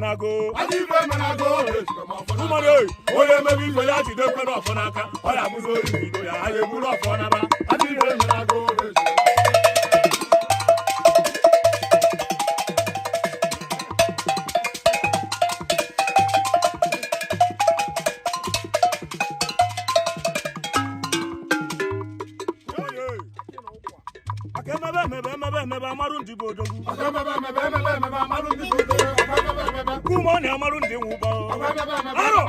menago. Woman, oh, you may be for that, you don't put off on a car. All I'm going to do, I will put off on a bar. I didn't menago. Amarundi bodogu. Amarundi bodogu. Kumoni amarundi wuba. Aro.